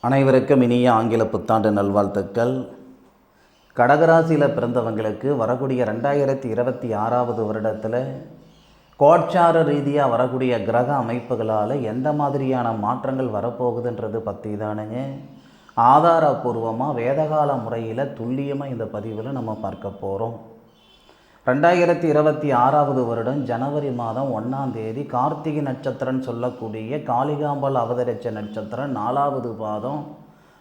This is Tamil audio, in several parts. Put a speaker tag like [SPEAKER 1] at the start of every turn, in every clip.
[SPEAKER 1] அனைவருக்கும் இனிய ஆங்கில புத்தாண்டு நல்வாழ்த்துக்கள். கடகராசியில் பிறந்தவங்களுக்கு வரக்கூடிய 2026 வருடத்தில் கோட்சார ரீதியாக வரக்கூடிய கிரக அமைப்புகளால் எந்த மாதிரியான மாற்றங்கள் வரப்போகுதுன்றது பற்றி தானுங்க ஆதாரபூர்வமாக வேதகால முறையில் துல்லியமாக இந்த பதிவில் நம்ம பார்க்க போகிறோம். 2026 வருடம் ஜனவரி மாதம் 1ஆம் தேதி கார்த்திகை நட்சத்திரம் சொல்லக்கூடிய காளிகாம்பாள் அவதரித்த நட்சத்திரம் 4வது பாதம்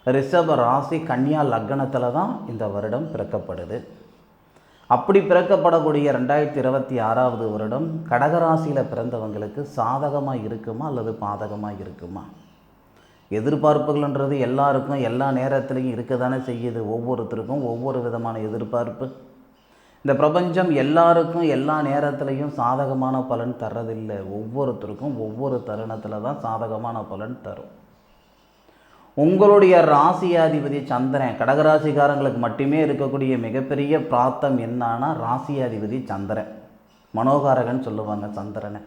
[SPEAKER 1] ரிஷப ராசி கன்னியா லக்னத்தில் தான் இந்த வருடம் பிறக்கப்படுது. அப்படி பிறக்கப்படக்கூடிய 2026 வருடம் கடகராசியில் பிறந்தவங்களுக்கு சாதகமாக இருக்குமா அல்லது பாதகமாக இருக்குமா? எதிர்பார்ப்புகள்ன்றது எல்லாருக்கும் எல்லா நேரத்துலையும் இருக்க தானே செய்யுது. ஒவ்வொருத்தருக்கும் ஒவ்வொரு விதமான எதிர்பார்ப்பு. இந்த பிரபஞ்சம் எல்லாருக்கும் எல்லா நேரத்துலையும் சாதகமான பலன் தர்றதில்லை. ஒவ்வொருத்தருக்கும் ஒவ்வொரு தருணத்தில் தான் சாதகமான பலன் தரும். உங்களுடைய ராசியாதிபதி சந்திரன், கடகராசிக்காரங்களுக்கு மட்டுமே இருக்கக்கூடிய மிகப்பெரிய பிராப்தம் என்னன்னா ராசியாதிபதி சந்திரன், மனோகாரகன் சொல்லுவாங்க சந்திரனை.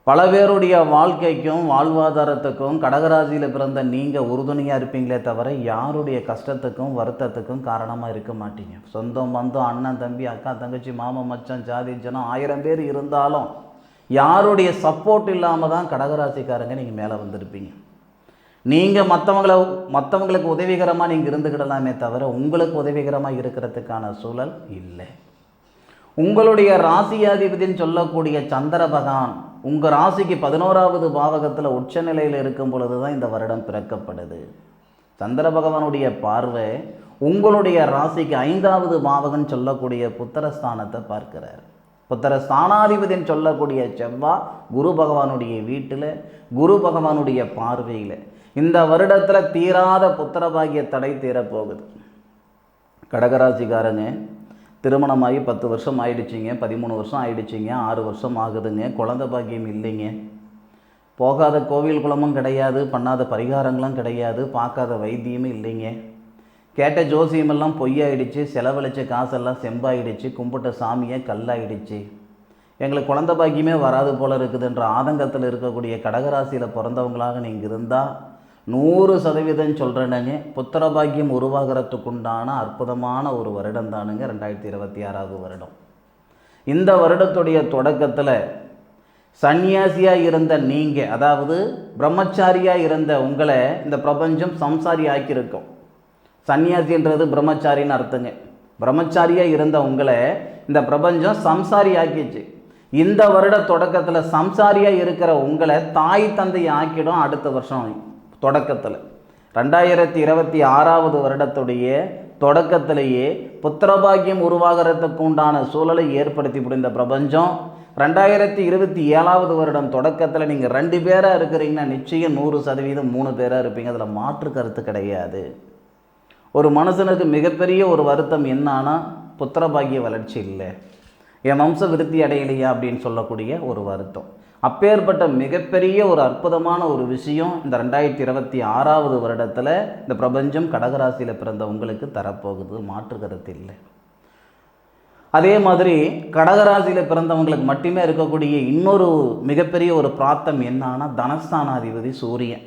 [SPEAKER 1] பல பேருடைய வாழ்க்கைக்கும் வாழ்வாதாரத்துக்கும் கடகராசியில் பிறந்த நீங்கள் உறுதுணையாக இருப்பீங்களே தவிர யாருடைய கஷ்டத்துக்கும் வருத்தத்துக்கும் காரணமாக இருக்க மாட்டீங்க. சொந்தம் பந்தம் அண்ணன் தம்பி அக்கா தங்கச்சி மாமன் மச்சான் ஜாதி ஜனம் 1000 பேர் இருந்தாலும் யாருடைய சப்போர்ட் இல்லாமல் தான் கடகராசிக்காரங்க நீங்கள் மேலே வந்திருப்பீங்க. நீங்கள் மற்றவங்களுக்கு உதவிகரமாக நீங்கள் இருந்துக்கிடலாமே தவிர உங்களுக்கு உதவிகரமாக இருக்கிறதுக்கான சூழல் இல்லை. உங்களுடைய ராசியாதிபதின்னு சொல்லக்கூடிய சந்திர பகவான் உங்கள் ராசிக்கு 11வது பாவகத்தில் உச்சநிலையில் இருக்கும் பொழுது தான் இந்த வருடம் பிறக்கப்படுது. சந்திர பகவானுடைய பார்வை உங்களுடைய ராசிக்கு 5வது பாவகம் சொல்லக்கூடிய புத்திரஸ்தானத்தை பார்க்கிறார். புத்திர ஸ்தானாதிபதின்னு சொல்லக்கூடிய செவ்வாய் குரு பகவானுடைய வீட்டில், குரு பகவானுடைய பார்வையில் இந்த வருடத்தில் தீராத புத்திர பாகிய தடை தீரப்போகுது. கடகராசிக்காரங்க திருமணமாகி 10 வருஷம் ஆயிடுச்சிங்க, 13 வருஷம் ஆயிடுச்சிங்க, 6 வருஷம் ஆகுதுங்க, குழந்தை பாக்கியம் இல்லைங்க. போகாத கோவில் குளமும் கிடையாது, பண்ணாத பரிகாரங்களும் கிடையாது, பார்க்காத வைத்தியமும் இல்லைங்க. கேட்ட ஜோசியமெல்லாம் பொய்யாயிடுச்சு, செலவழித்த காசெல்லாம் செம்பாயிடுச்சு, கும்பிட்ட சாமியை கல்லாயிடுச்சு, எங்களுக்கு குழந்தை பாக்கியமே வராது போல் இருக்குதுன்ற ஆதங்கத்தில் இருக்கக்கூடிய கடகராசியில் பிறந்தவங்களாக நீங்கள் இருந்தால் 100% சொல்கிறேனுங்க, புத்திர பாக்கியம் உருவாகிறதுக்குண்டான அற்புதமான ஒரு வருடம் தானுங்க 2026 வருடம். இந்த வருடத்துடைய தொடக்கத்தில் சன்னியாசியாக இருந்த நீங்கள், அதாவது பிரம்மச்சாரியாக இருந்த உங்களை இந்த பிரபஞ்சம் சம்சாரி ஆக்கியிருக்கும். சன்னியாசின்றது பிரம்மச்சாரின்னு அர்த்தங்க. பிரம்மச்சாரியாக இருந்த உங்களை இந்த பிரபஞ்சம் சம்சாரி ஆக்கிச்சு. இந்த வருட தொடக்கத்தில் சம்சாரியாக இருக்கிற உங்களை தாய் தந்தை ஆக்கிடும். அடுத்த வருஷம் தொடக்கத்தில் 2026 வருடத்துடைய தொடக்கத்திலேயே புத்திரபாகியம் உருவாகிறதுக்கு உண்டான சூழலை ஏற்படுத்தி முடிந்த பிரபஞ்சம் 2027 வருடம் தொடக்கத்தில் நீங்கள் 2 பேராக இருக்கிறீங்கன்னா நிச்சயம் 100% 3 பேராக இருப்பீங்க. அதில் மாற்று கருத்து கிடையாது. ஒரு மனுஷனுக்கு மிகப்பெரிய ஒரு வருத்தம் என்னன்னா புத்திரபாகிய வளர்ச்சி இல்லை, என் வம்ச விருத்தி அடையலையா அப்படின்னு சொல்லக்கூடிய ஒரு வருத்தம். அப்பேற்பட்ட மிகப்பெரிய ஒரு அற்புதமான ஒரு விஷயம் இந்த 2026 வருடத்தில் இந்த பிரபஞ்சம் கடகராசியில் பிறந்த உங்களுக்கு தரப்போகுது. மாற்று கருத்து இல்லை. அதே மாதிரி கடகராசியில் பிறந்தவங்களுக்கு மட்டுமே இருக்கக்கூடிய இன்னொரு மிகப்பெரிய ஒரு பிராப்தம் என்னன்னா தனஸ்தானாதிபதி சூரியன்.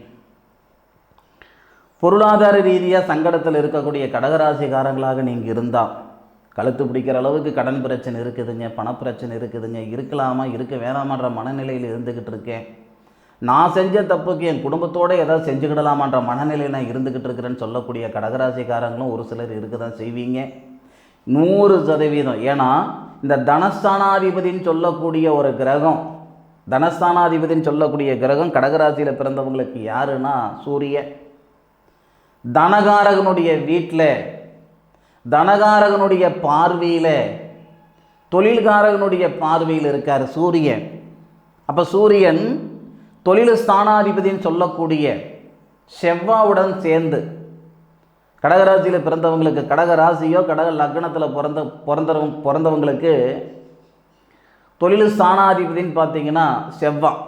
[SPEAKER 1] பொருளாதார ரீதியாக சங்கடத்தில் இருக்கக்கூடிய கடகராசிக்காரங்களாக நீங்கள் இருந்தால் கழுத்து பிடிக்கிற அளவுக்கு கடன் பிரச்சனை இருக்குதுங்க, பணப்பிரச்சனை இருக்குதுங்க, இருக்கலாமா இருக்க வேணாமான்ற மனநிலையில் இருந்துக்கிட்டு இருக்கேன், நான் செஞ்ச தப்புக்கு என் குடும்பத்தோடு ஏதாவது செஞ்சுக்கிடலாமான்ற மனநிலையில் நான் இருந்துக்கிட்டு இருக்கிறேன்னு சொல்லக்கூடிய கடகராசிக்காரங்களும் ஒரு சிலர் இருக்க தான் செய்வீங்க 100%. ஏன்னா இந்த தனஸ்தானாதிபதின்னு சொல்லக்கூடிய ஒரு கிரகம், தனஸ்தானாதிபதின்னு சொல்லக்கூடிய கிரகம் கடகராசியில் பிறந்தவங்களுக்கு யாருன்னா சூரியன். தனகாரகனுடைய வீட்டில், தனகாரகனுடைய பார்வையில், தொழில்காரகனுடைய பார்வையில் இருக்கார் சூரியன். அப்போ சூரியன் தொழில் ஸ்தானாதிபதின்னு சொல்லக்கூடிய செவ்வாவுடன் சேர்ந்து கடகராசியில் பிறந்தவங்களுக்கு, கடகராசியோ கடக லக்னத்தில் பிறந்தவங்களுக்கு தொழில் ஸ்தானாதிபதின்னு பார்த்தீங்கன்னா செவ்வாய்.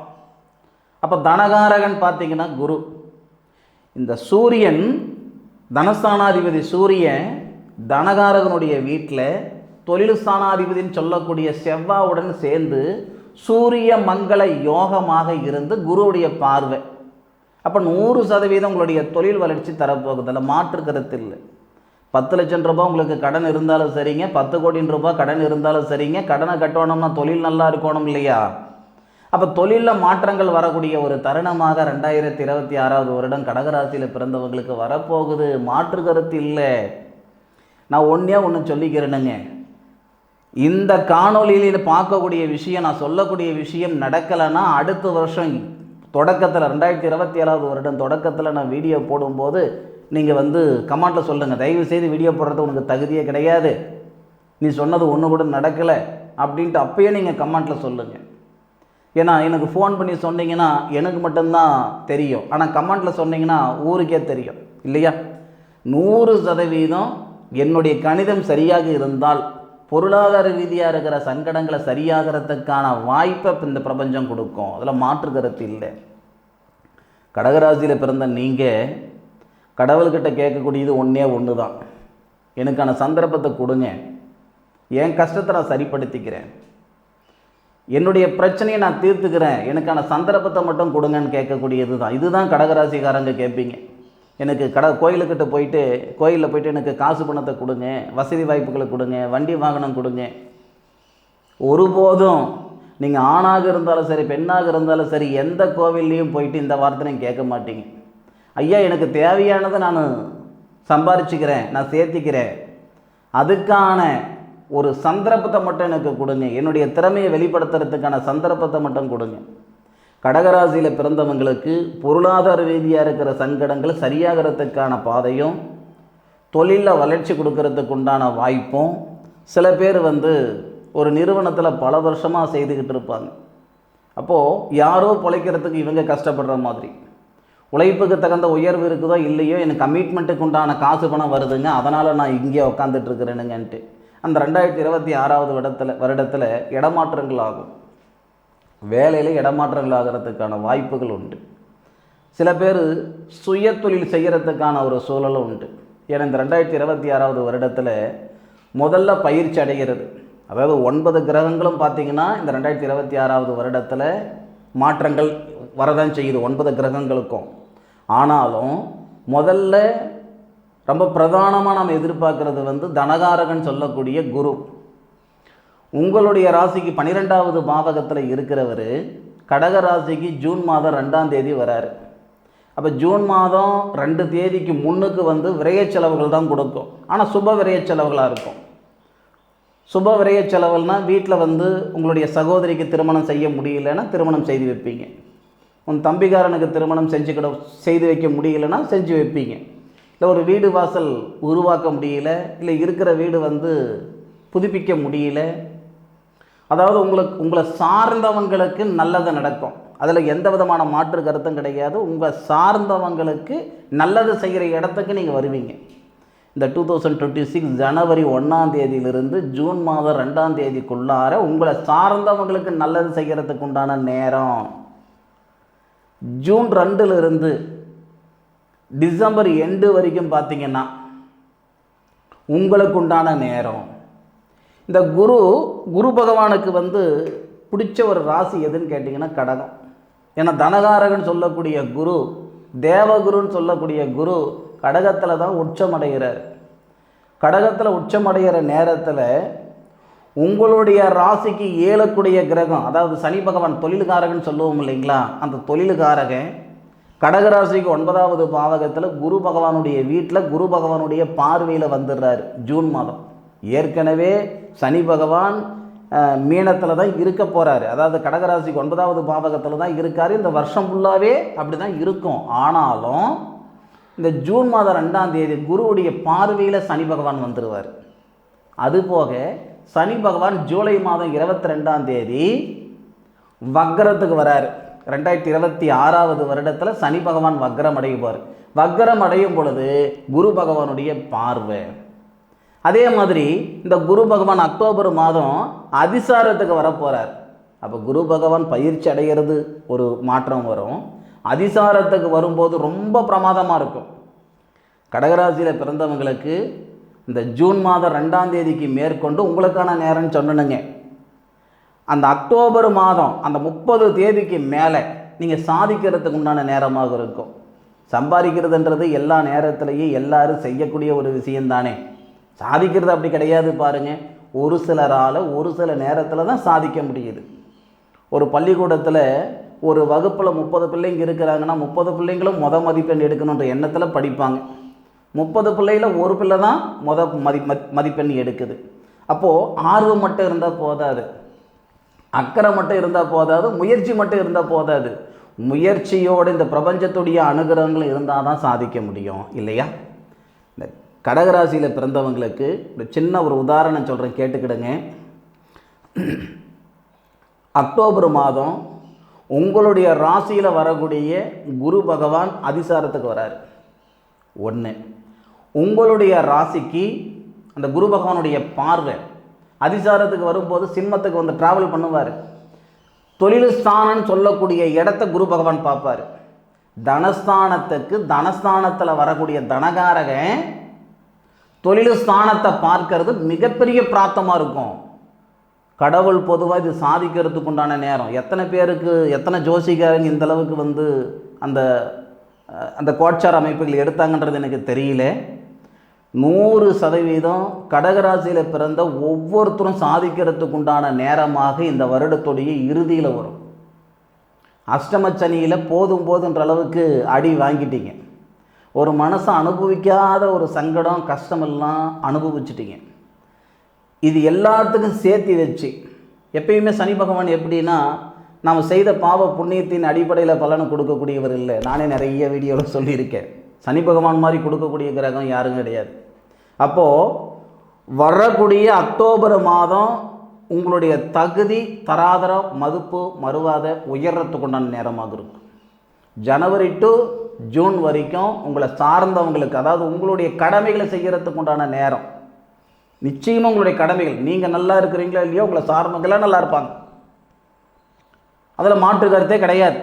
[SPEAKER 1] அப்போ தனகாரகன் பார்த்தீங்கன்னா குரு. இந்த சூரியன் தனஸ்தானாதிபதி சூரியன் தனகாரகனுடைய வீட்டில் தொழில் ஸ்தானாதிபதின்னு சொல்லக்கூடிய செவ்வாவுடன் சேர்ந்து சூரிய மங்கள யோகமாக இருந்து குருவுடைய பார்வை அப்போ 100% உங்களுடைய தொழில் வளர்ச்சி தரப்போகுது, அதில் மாற்று கருத்து இல்லை. 10 லட்சம் ரூபாய் உங்களுக்கு கடன் இருந்தாலும் சரிங்க, 10 கோடி ரூபாய் கடன் இருந்தாலும் சரிங்க, கடனை கட்டணும்னா தொழில் நல்லா இருக்கணும் இல்லையா? அப்போ தொழிலில் மாற்றங்கள் வரக்கூடிய ஒரு தருணமாக 2026வது வருடம் கடகராசியில் பிறந்தவங்களுக்கு வரப்போகுது, மாற்று கருத்து இல்லை. நான் ஒன்று சொல்லிக்கிறேனுங்க, இந்த காணொலியில் பார்க்கக்கூடிய விஷயம், நான் சொல்லக்கூடிய விஷயம் நடக்கலைன்னா அடுத்த வருஷம் தொடக்கத்தில் 2027வது வருடம் தொடக்கத்தில் நான் வீடியோ போடும்போது நீங்கள் கமெண்ட்டில் சொல்லுங்கள், தயவு செய்து வீடியோ போடுறது உனக்கு தகுதியே கிடையாது, நீ சொன்னது ஒன்று கூட நடக்கலை அப்படின்ட்டு அப்பயே நீங்கள் கமெண்ட்டில் சொல்லுங்கள். ஏன்னா எனக்கு ஃபோன் பண்ணி சொன்னீங்கன்னா எனக்கு மட்டும்தான் தெரியும், ஆனால் கமெண்ட்டில் சொன்னீங்கன்னா ஊருக்கே தெரியும் இல்லையா? 100% என்னுடைய கணிதம் சரியாக இருந்தால் பொருளாதார ரீதியாக இருக்கிற சங்கடங்களை சரியாகிறதுக்கான வாய்ப்பை இந்த பிரபஞ்சம் கொடுக்கும், அதில் மாற்று கருத்து இல்லை. கடகராசியில் பிறந்த நீங்கள் கடவுள்கிட்ட கேட்கக்கூடியது ஒன்று தான், எனக்கான சந்தர்ப்பத்தை கொடுங்க, என் கஷ்டத்தை நான் சரிப்படுத்திக்கிறேன், என்னுடைய பிரச்சனையை நான் தீர்த்துக்கிறேன், எனக்கான சந்தர்ப்பத்தை மட்டும் கொடுங்கன்னு கேட்கக்கூடியது தான். இதுதான் கடகராசிக்காரங்க கேட்பீங்க. எனக்கு கோயிலுக்கிட்ட போயிட்டு கோயிலில் போயிட்டு எனக்கு காசு பணத்தை கொடுங்க, வசதி வாய்ப்புகளை கொடுங்க, வண்டி வாகனம் கொடுங்க. ஒருபோதும் நீங்கள் ஆணாக இருந்தாலும் சரி பெண்ணாக இருந்தாலும் சரி எந்த கோவில்லையும் போயிட்டு இந்த வார்த்தை நீங்கள் கேட்க மாட்டீங்க. ஐயா எனக்கு தேவையானதை நான் சம்பாரிச்சுக்கிறேன், நான் சேர்த்திக்கிறேன், அதுக்கான ஒரு சந்தர்ப்பத்தை மட்டும் எனக்கு கொடுங்க, என்னுடைய திறமையை வெளிப்படுத்துறதுக்கான சந்தர்ப்பத்தை மட்டும் கொடுங்க. கடகராசியில் பிறந்தவங்களுக்கு பொருளாதார ரீதியாக இருக்கிற சங்கடங்கள் சரியாகிறதுக்கான பாதையும் தொழிலில் வளர்ச்சி கொடுக்கறதுக்கு உண்டான வாய்ப்பும், சில பேர் ஒரு நிறுவனத்தில் பல வருஷமாக செய்துக்கிட்டு இருப்பாங்க. அப்போது யாரோ பிழைக்கிறதுக்கு இவங்க கஷ்டப்படுற மாதிரி, உழைப்புக்கு தகுந்த உயர்வு இருக்குதோ இல்லையோ எனக்கு கமிட்மெண்ட்டுக்கு உண்டான காசு பணம் வருதுங்க, அதனால் நான் இங்கே உட்காந்துட்ருக்கிறேனுங்கன்ட்டு அந்த 2026வது வருடத்தில் இடமாற்றங்கள் ஆகும், வேலையில் இடமாற்றங்கள் ஆகிறதுக்கான வாய்ப்புகள் உண்டு. சில பேர் சுய தொழில் செய்கிறதுக்கான ஒரு சூழலும் உண்டு. ஏன்னா இந்த 2026வது வருடத்தில் முதல்ல பயிற்சி அடைகிறது, அதாவது 9 கிரகங்களும் பார்த்திங்கன்னா இந்த 2026வது வருடத்தில் மாற்றங்கள் வரதான் செய்யுது 9 கிரகங்களுக்கும். ஆனாலும் முதல்ல ரொம்ப பிரதானமாக நம்ம எதிர்பார்க்குறது தனகாரகன் சொல்லக்கூடிய குரு. உங்களுடைய ராசிக்கு 12வது பாவகத்தில் இருக்கிறவர் கடக ராசிக்கு ஜூன் மாதம் 2ஆம் தேதி வராரு. அப்போ ஜூன் மாதம் 2 தேதிக்கு முன்னுக்கு விரய செலவுகள் தான் கொடுக்கும், ஆனால் சுப விரய செலவுகளாக இருக்கும். சுப விரய செலவுனால் வீட்டில் உங்களுடைய சகோதரிக்கு திருமணம் செய்ய முடியலைன்னா திருமணம் செய்து வைப்பீங்க, உன் தம்பிக்காரனுக்கு திருமணம் செய்து வைக்க முடியலைன்னா செஞ்சு வைப்பீங்க, இல்லை ஒரு வீடு வாசல் உருவாக்க முடியல, இல்லை இருக்கிற வீடு புதுப்பிக்க முடியல, அதாவது உங்களை சார்ந்தவங்களுக்கு நல்லது நடக்கும், அதில் எந்த விதமான மாற்று கருத்தும் கிடையாது. உங்கள் சார்ந்தவங்களுக்கு நல்லது செய்கிற இடத்துக்கு நீங்கள் வருவீங்க. இந்த 2026 ஜனவரி 1ஆம் தேதியிலிருந்து ஜூன் மாதம் 2ஆம் தேதிக்குள்ளார உங்களை சார்ந்தவங்களுக்கு நல்லது செய்கிறதுக்கு உண்டான நேரம். ஜூன் 2லிருந்து டிசம்பர் எண்டு வரைக்கும் பார்த்திங்கன்னா உங்களுக்கு உண்டான நேரம். இந்த குரு பகவானுக்கு பிடிச்ச ஒரு ராசி எதுன்னு கேட்டிங்கன்னா கடகம். ஏன்னா தனகாரகன் சொல்லக்கூடிய குரு, தேவகுருன்னு சொல்லக்கூடிய குரு கடகத்தில் தான் உச்சமடைகிறார். கடகத்தில் உச்சமடைகிற நேரத்தில் உங்களுடைய ராசிக்கு 7க்குடைய கிரகம், அதாவது சனி பகவான் தொழிலுக்காரகன் சொல்லுவோம் இல்லைங்களா, அந்த தொழிலுக்காரகன் கடகராசிக்கு 9வது பாவகத்தில் குரு பகவானுடைய வீட்டில் குரு பகவானுடைய பார்வையில் வந்துடுறாரு ஜூன் மாதம். ஏற்கனவே சனி பகவான் மீனத்தில் தான் இருக்க போகிறாரு, அதாவது கடகராசிக்கு 9வது பாவகத்தில் தான் இருக்கார். இந்த வருஷம் ஃபுல்லாகவே அப்படி தான் இருக்கும். ஆனாலும் இந்த ஜூன் மாதம் 2ஆம் தேதி குருவுடைய பார்வையில் சனி பகவான் வந்துடுவார். அதுபோக சனி பகவான் ஜூலை மாதம் 22ஆம் தேதி வக்ரத்துக்கு வராரு. 2026வது வருடத்தில் சனி பகவான் வக்ரம் அடைவார். வக்ரம் அடையும் பொழுது குரு பகவானுடைய பார்வை. அதே மாதிரி இந்த குரு பகவான் அக்டோபர் மாதம் அதிசாரத்துக்கு வரப்போகிறார். அப்போ குரு பகவான் பயிற்சி அடைகிறது ஒரு மாற்றம் வரும். அதிசாரத்துக்கு வரும்போது ரொம்ப பிரமாதமாக இருக்கும். கடகராசியில் பிறந்தவங்களுக்கு இந்த ஜூன் மாதம் 2ஆம் தேதிக்கு மேற்கொண்டு உங்களுக்கான நேரம்னு சொன்னனுங்க. அந்த அக்டோபர் மாதம் அந்த 30 தேதிக்கு மேலே நீங்கள் சாதிக்கிறதுக்கு உண்டான நேரமாக இருக்கும். சம்பாதிக்கிறதுன்றது எல்லா நேரத்துலையும் எல்லாரும் செய்யக்கூடிய ஒரு விஷயந்தானே. சாதிக்கிறது அப்படி கிடையாது பாருங்கள். ஒரு சிலரால் ஒரு சில நேரத்தில் தான் சாதிக்க முடியுது. ஒரு பள்ளிக்கூடத்தில் ஒரு வகுப்பில் 30 பிள்ளைங்க இருக்கிறாங்கன்னா 30 பிள்ளைங்களும் மதிப்பெண் எடுக்கணுன்ற எண்ணத்தில் படிப்பாங்க. 30 பிள்ளையில் ஒரு பிள்ளை தான் மதிப்பெண் எடுக்குது. அப்போது ஆர்வம் மட்டும் இருந்தால் போதாது, அக்கறை மட்டும் இருந்தால் போதாது, முயற்சி மட்டும் இருந்தால் போதாது. முயற்சியோடு இந்த பிரபஞ்சத்துடைய அனுகிரகங்கள் இருந்தால் தான் சாதிக்க முடியும் இல்லையா? இந்த கடகராசியில் பிறந்தவங்களுக்கு ஒரு சின்ன ஒரு உதாரணம் சொல்கிறேன், கேட்டுக்கிடுங்க. அக்டோபர் மாதம் உங்களுடைய ராசியில் வரக்கூடிய குரு பகவான் அதிசாரத்துக்கு வராரு. ஒன்று, உங்களுடைய ராசிக்கு அந்த குரு பகவானுடைய பார்வை அதிசாரத்துக்கு வரும்போது சிம்மத்துக்கு வந்து ட்ராவல் பண்ணுவார். தொழில் ஸ்தானம்னு சொல்லக்கூடிய இடத்த குரு பகவான் பார்ப்பார். தனஸ்தானத்துக்கு தனஸ்தானத்தில் வரக்கூடிய தனகாரகன் தொழில் ஸ்தானத்தை பார்க்கறது மிகப்பெரிய பிராப்தமாக இருக்கும். கடவுள் பொதுவாக இது சாதிக்கிறதுக்கு உண்டான நேரம். எத்தனை பேருக்கு, எத்தனை ஜோசிகாரங்க இந்தளவுக்கு வந்து அந்த அந்த கோட்சார அமைப்புகள் எடுத்தாங்கன்றது எனக்கு தெரியல. 100% கடகராசியில் பிறந்த ஒவ்வொருத்தரும் சாதிக்கிறதுக்கு உண்டான நேரமாக இந்த வருடத்துடைய இறுதியில் வரும். அஷ்டமச்சனியில் போதுன்ற அளவுக்கு அடி வாங்கிட்டீங்க. ஒரு மனசை அனுபவிக்காத ஒரு சங்கடம் கஷ்டமெல்லாம் அனுபவிச்சிட்டிங்க. இது எல்லாத்துக்கும் சேர்த்து வச்சு, எப்பயுமே சனி பகவான் எப்படின்னா நாம் செய்த பாவ புண்ணியத்தின் அடிப்படையில் பலனை கொடுக்கக்கூடியவர் இல்லை. நானே நிறைய வீடியோவில் சொல்லியிருக்கேன். சனி பகவான் மாதிரி கொடுக்கக்கூடிய கிரகம் யாரும் கிடையாது. அப்போது வரக்கூடிய அக்டோபர் மாதம் உங்களுடைய தகுதி தராதரம் மதிப்பு மறுவாத உயர்றதுக்கு உண்டான நேரமாக இருக்கும். ஜனவரி டு ஜூன் வரைக்கும் உங்களை சார்ந்தவங்களுக்கு, அதாவது உங்களுடைய கடமைகளை செய்கிறதுக்கு உண்டான நேரம். நிச்சயமாக உங்களுடைய கடமைகள், நீங்கள் நல்லா இருக்கிறீங்களா இல்லையோ உங்களை சார்ந்தவங்களாம் நல்லா இருப்பாங்க. அதில் மாற்று கருத்தே கிடையாது.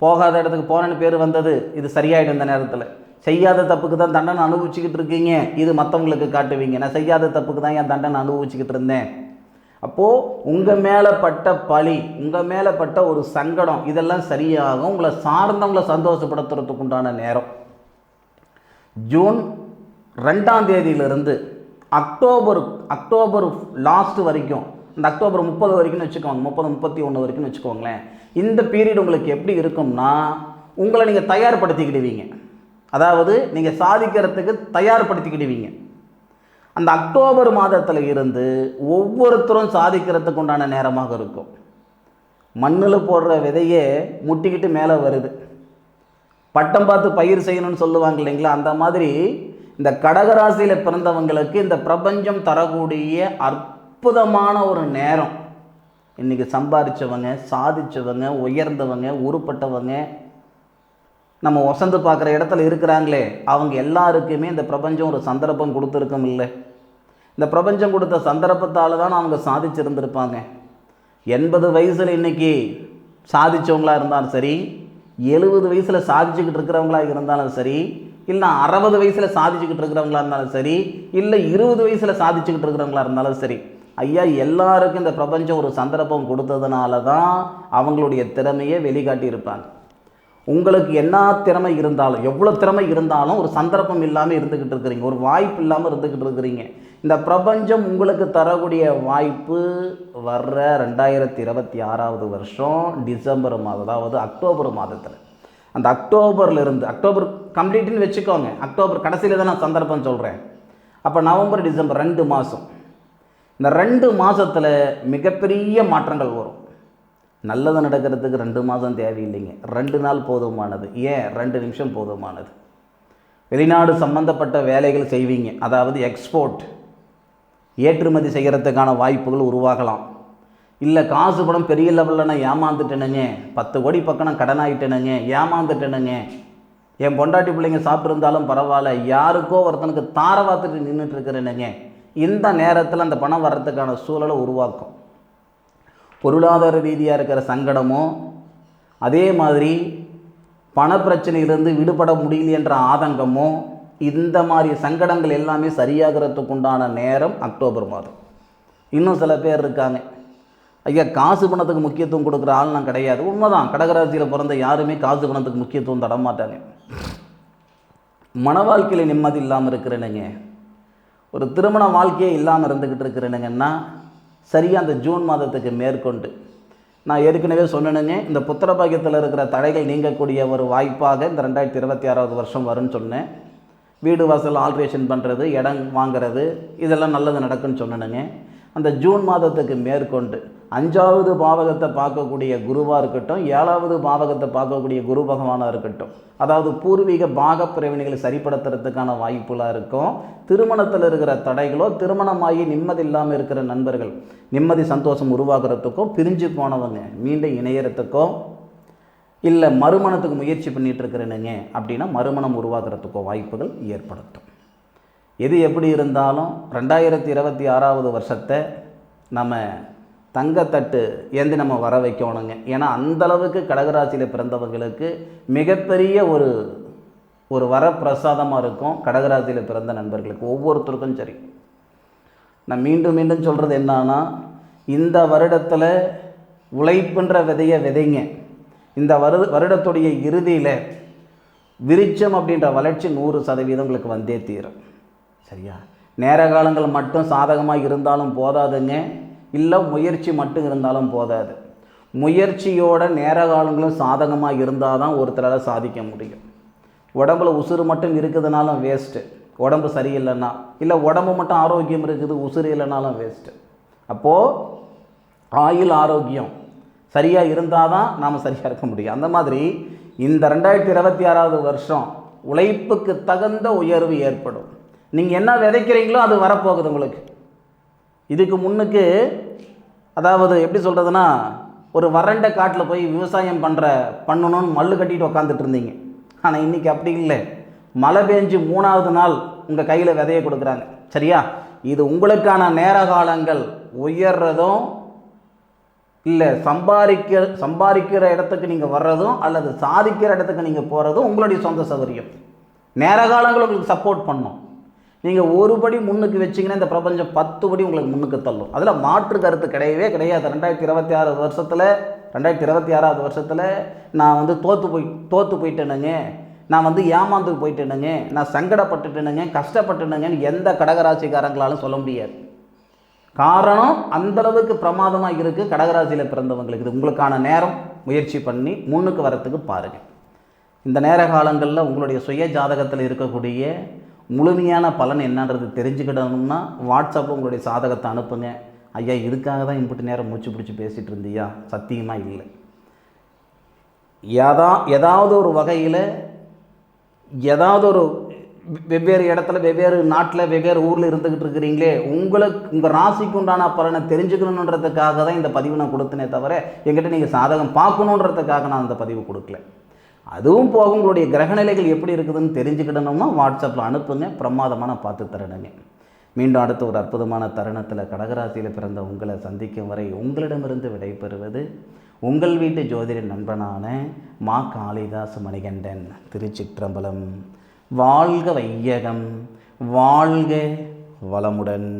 [SPEAKER 1] போகாத இடத்துக்கு போனேன்னு பேர் வந்தது, இது சரியாயிடும். இந்த நேரத்தில் செய்யாத தப்புக்கு தான் தண்டனை அனுபவிச்சுக்கிட்டு இருக்கீங்க, இது மற்றவங்களுக்கு காட்டுவீங்க. நான் செய்யாத தப்புக்கு தான் என் தண்டனை அனுபவிச்சுக்கிட்டு இருந்தேன். அப்போது உங்கள் மேலே பட்ட பழி, உங்கள் மேலே பட்ட ஒரு சங்கடம், இதெல்லாம் சரியாகும். உங்களை சார்ந்தவங்களை சந்தோஷப்படுத்துறதுக்கு உண்டான நேரம். ஜூன் 2ஆம் தேதியிலிருந்து அக்டோபர் லாஸ்ட் வரைக்கும், இந்த அக்டோபர் 30 வரைக்கும்னு வச்சுக்கோங்க, 30-31 வரைக்கும்னு வச்சுக்கோங்களேன். இந்த பீரியட் உங்களுக்கு எப்படி இருக்கும்னா, உங்களை நீங்கள் தயார்படுத்திக்கிடுவீங்க. அதாவது நீங்கள் சாதிக்கிறதுக்கு தயார்படுத்திக்கிடுவீங்க. அந்த அக்டோபர் மாதத்தில் இருந்து ஒவ்வொருத்தரும் சாதிக்கிறதுக்கு உண்டான நேரமாக இருக்கும். மண்ணில் போடுற விதையே முட்டிக்கிட்டு மேலே வருது. பட்டம் பார்த்து பயிர் செய்யணும்னு சொல்லுவாங்க இல்லைங்களா? அந்த மாதிரி இந்த கடகராசியில் பிறந்தவங்களுக்கு இந்த பிரபஞ்சம் தரக்கூடிய அற்புதமான ஒரு நேரம். இன்றைக்கி சம்பாதிச்சவங்க, சாதிச்சவங்க, உயர்ந்தவங்க, உருப்பட்டவங்க, நம்ம வசந்து பார்க்குற இடத்துல இருக்கிறாங்களே, அவங்க எல்லாருக்குமே இந்த பிரபஞ்சம் ஒரு சந்தர்ப்பம் கொடுத்துருக்கோம் இல்லை? இந்த பிரபஞ்சம் கொடுத்த சந்தர்ப்பத்தால் தான் அவங்க சாதிச்சிருந்திருப்பாங்க. 80 வயசில் இன்றைக்கி சாதித்தவங்களாக இருந்தாலும் சரி, 70 வயசில் சாதிச்சுக்கிட்டு இருக்கிறவங்களாக இருந்தாலும் சரி, இல்லை 60 வயசில் சாதிச்சுக்கிட்டு இருக்கிறவங்களா இருந்தாலும் சரி, இல்லை 20 வயசில் சாதிச்சுக்கிட்டு இருக்கிறவங்களா இருந்தாலும் சரி, ஐயா எல்லாருக்கும் இந்த பிரபஞ்சம் ஒரு சந்தர்ப்பம் கொடுத்ததுனால தான் அவங்களுடைய திறமையை வெளிக்காட்டியிருப்பாங்க. உங்களுக்கு என்ன திறமை இருந்தாலும், எவ்வளோ திறமை இருந்தாலும் ஒரு சந்தர்ப்பம் இல்லாமல் இருந்துக்கிட்டு இருக்கிறீங்க, ஒரு வாய்ப்பு இல்லாமல் இருந்துக்கிட்டு இருக்கிறீங்க. இந்த பிரபஞ்சம் உங்களுக்கு தரக்கூடிய வாய்ப்பு வர்ற 2026 வருஷம் டிசம்பர் மாதம், அதாவது அக்டோபர் மாதத்தில், அந்த அக்டோபர்லேருந்து, அக்டோபர் கம்ப்ளீட்டுன்னு வச்சுக்கோங்க, அக்டோபர் கடைசியில் தான் நான் சந்தர்ப்பம் சொல்கிறேன். அப்போ நவம்பர் டிசம்பர் 2 மாதம், இந்த 2 மாதத்தில் மிகப்பெரிய மாற்றங்கள் வரும். நல்லது நடக்கிறதுக்கு 2 மாதம் தேவையில்லைங்க, 2 நாள் போதுமானது. ஏன் 2 நிமிஷம் போதுமானது. வெளிநாடு சம்பந்தப்பட்ட வேலைகள் செய்வீங்க, அதாவது எக்ஸ்போர்ட், ஏற்றுமதி செய்கிறதுக்கான வாய்ப்புகள் உருவாகலாம். இல்லை காசு பணம் பெரிய லெவலில் நான் ஏமாந்துட்டேனுங்க, 10 கோடி பக்கம் நான் கடன் ஆகிட்டேனுங்க, ஏமாந்துட்டேனுங்க, என் பொண்டாட்டி பிள்ளைங்க சாப்பிட்ருந்தாலும் பரவாயில்ல, யாருக்கோ ஒருத்தனுக்கு தார வாத்துட்டு நின்றுட்டு இருக்கிறேனுங்க, இந்த நேரத்தில் அந்த பணம் வர்றதுக்கான சூழலை உருவாக்கும். பொருளாதார ரீதியாக இருக்கிற சங்கடமோ, அதே மாதிரி பணப்பிரச்சனையிலிருந்து விடுபட முடியல என்ற ஆதங்கமோ, இந்த மாதிரி சங்கடங்கள் எல்லாமே சரியாகிறதுக்கு உண்டான நேரம் அக்டோபர் மாதம். இன்னும் சில பேர் இருக்காங்க, ஐயா காசு பணத்துக்கு முக்கியத்துவம் கொடுக்குற ஆள் நான் கிடையாது. உண்மைதான், கடகராசியில் பிறந்த யாருமே காசு பணத்துக்கு முக்கியத்துவம் தர மாட்டாங்க. மன வாழ்க்கையில் நிம்மதி இல்லாமல் இருக்கிறேனுங்க, ஒரு திருமண வாழ்க்கையே இல்லாமல் இருந்துக்கிட்டு இருக்கிறேனுங்கன்னா சரியாக அந்த ஜூன் மாதத்துக்கு மேற்கொண்டு நான் ஏற்கனவே சொன்னேனுங்க, இந்த புத்திர பாக்கியத்தில் இருக்கிற தடைகள் நீங்கக்கூடிய ஒரு வாய்ப்பாக இந்த 2026 வருஷம் வரும்னு சொன்னேன். வீடு வாசல் ஆல்ட்ரேஷன் பண்ணுறது, இடம் வாங்கிறது, இதெல்லாம் நல்லது நடக்குன்னு சொன்னேனுங்க. அந்த ஜூன் மாதத்துக்கு மேற்கொண்டு 5வது பாவகத்தை பார்க்கக்கூடிய குருவாக இருக்கட்டும், 7வது பாவகத்தை பார்க்கக்கூடிய குரு பகவானாக இருக்கட்டும், அதாவது பூர்வீக பாகப்பிரிவினைகளை சரிப்படுத்துறதுக்கான வாய்ப்புலாம் இருக்கும். திருமணத்தில் இருக்கிற தடைகளோ, திருமணமாகி நிம்மதி இல்லாமல் இருக்கிற நண்பர்கள் நிம்மதி சந்தோஷம் உருவாகிறதுக்கோ, பிரிஞ்சு போனவங்க மீண்டும் இணையறதுக்கோ, இல்லை மறுமணத்துக்கு முயற்சி பண்ணிகிட்டு இருக்கிறேனுங்க அப்படின்னா மறுமணம் உருவாகிறதுக்கோ வாய்ப்புகள் ஏற்படுத்தும். எது எப்படி இருந்தாலும் 2026 வருஷத்தை நம்ம தங்கத்தட்டு ஏந்தி நம்ம வர வைக்கணுங்க. ஏன்னா அந்தளவுக்கு கடகராசியில் பிறந்தவர்களுக்கு மிகப்பெரிய ஒரு வரப்பிரசாதமாக இருக்கும். கடகராசியில் பிறந்த நண்பர்களுக்கு ஒவ்வொருத்தருக்கும் சரி. நான் மீண்டும் மீண்டும் சொல்கிறது என்னன்னா, இந்த வருடத்தில் உழைப்புன்ற விதையை விதைங்க. இந்த வருடத்துடைய இறுதியில் விருட்சம் அப்படின்ற வளர்ச்சி 100% உங்களுக்கு வந்தே தீரும். சரியா? நேர காலங்கள் மட்டும் சாதகமாக இருந்தாலும் போதாதுங்க, இல்லை முயற்சி மட்டும் இருந்தாலும் போதாது. முயற்சியோட நேர காலங்களும் சாதகமாக இருந்தால் தான் ஒருத்தரால் சாதிக்க முடியும். உடம்புல உசுறு மட்டும் இருக்குதுனாலும் வேஸ்ட்டு, உடம்பு சரியில்லைன்னா, இல்லை உடம்பு மட்டும் ஆரோக்கியம் இருக்குது உசுறு இல்லைனாலும் வேஸ்ட்டு. அப்போது ஆயுள் ஆரோக்கியம் சரியாக இருந்தால் தான் நாம் சரியாக இருக்க முடியும். அந்த மாதிரி இந்த 2026 வருஷம் உழைப்புக்கு தகுந்த உயர்வு ஏற்படும். நீங்கள் என்ன விதைக்கிறீங்களோ அது வரப்போகுது உங்களுக்கு. இதுக்கு முன்னுக்கு அதாவது எப்படி சொல்கிறதுனா, ஒரு வறண்ட காட்டில் போய் விவசாயம் பண்ணணும்னு மல்லு கட்டிட்டு உக்காந்துட்டு இருந்தீங்க. ஆனால் இன்றைக்கி அப்படி இல்லை. மழை பெஞ்சு 3வது நாள் உங்கள் கையில் விதையை கொடுக்குறாங்க. சரியா? இது உங்களுக்கான நேர காலங்கள். உயர்றதும் இல்லை சம்பாதிக்கிற இடத்துக்கு நீங்கள் வர்றதும் அல்லது சாதிக்கிற இடத்துக்கு நீங்கள் போகிறதும் உங்களுடைய சொந்த சௌகரியம். நேர காலங்கள் உங்களுக்கு சப்போர்ட் பண்ணும். நீங்கள் ஒரு படி முன்னுக்கு வச்சிங்கன்னா இந்த பிரபஞ்சம் 10 படி உங்களுக்கு முன்னுக்கு தள்ளும். அதில் மாற்று கருத்து கிடையவே கிடையாது. 2026 வருஷத்தில் நான் தோற்று போயிட்டேனுங்க, நான் ஏமாந்து போயிட்டேனுங்க, நான் சங்கடப்பட்டுட்டேனுங்க, கஷ்டப்பட்டுனுங்கன்னு எந்த கடகராசிக்காரங்களாலும் சொல்ல முடியாது. காரணம் அந்தளவுக்கு பிரமாதமாக இருக்குது கடகராசியில் பிறந்தவங்களுக்கு. இது உங்களுக்கான நேரம். முயற்சி பண்ணி முன்னுக்கு வரத்துக்கு பாருங்கள். இந்த நேர காலங்களில் உங்களுடைய சுய ஜாதகத்தில் இருக்கக்கூடிய முழுமையான பலன் என்னன்றது தெரிஞ்சுக்கிடணும்னா வாட்ஸ்அப்பில் உங்களுடைய சாதகத்தை அனுப்புங்க. ஐயா இதுக்காக தான் இம்புட்டு நேரம் மூச்சு பிடிச்சி பேசிகிட்டு இருந்தியா? சத்தியமாக இல்லை. ஏதாவது ஒரு வகையில் ஏதாவது ஒரு வெவ்வேறு இடத்துல, வெவ்வேறு நாட்டில், வெவ்வேறு ஊரில் இருந்துக்கிட்டு இருக்கிறீங்களே, உங்கள் ராசிக்கு உண்டான பலனை தெரிஞ்சுக்கணுன்றதுக்காக தான் இந்த பதிவு நான் கொடுத்தனே தவிர என்கிட்ட நீங்கள் சாதகம் பார்க்கணுன்றதுக்காக நான் அந்த பதிவு கொடுக்கல. அதுவும் போக உங்களுடைய கிரகநிலைகள் எப்படி இருக்குதுன்னு தெரிஞ்சுக்கிடணும்னா வாட்ஸ்அப்பில் அனுப்புங்க. பிரமாதமான பார்த்து தரணுங்க. மீண்டும் அடுத்த ஒரு அற்புதமான தருணத்தில் கடகராசியில் பிறந்த உங்களை சந்திக்கும் வரை உங்களிடமிருந்து விடைபெறுவது உங்கள் வீட்டு ஜோதிட நண்பனான மா காளிதாஸ் மணிகண்டன். திருச்சிற்றம்பலம். வாழ்க வையகம், வாழ்க வளமுடன்.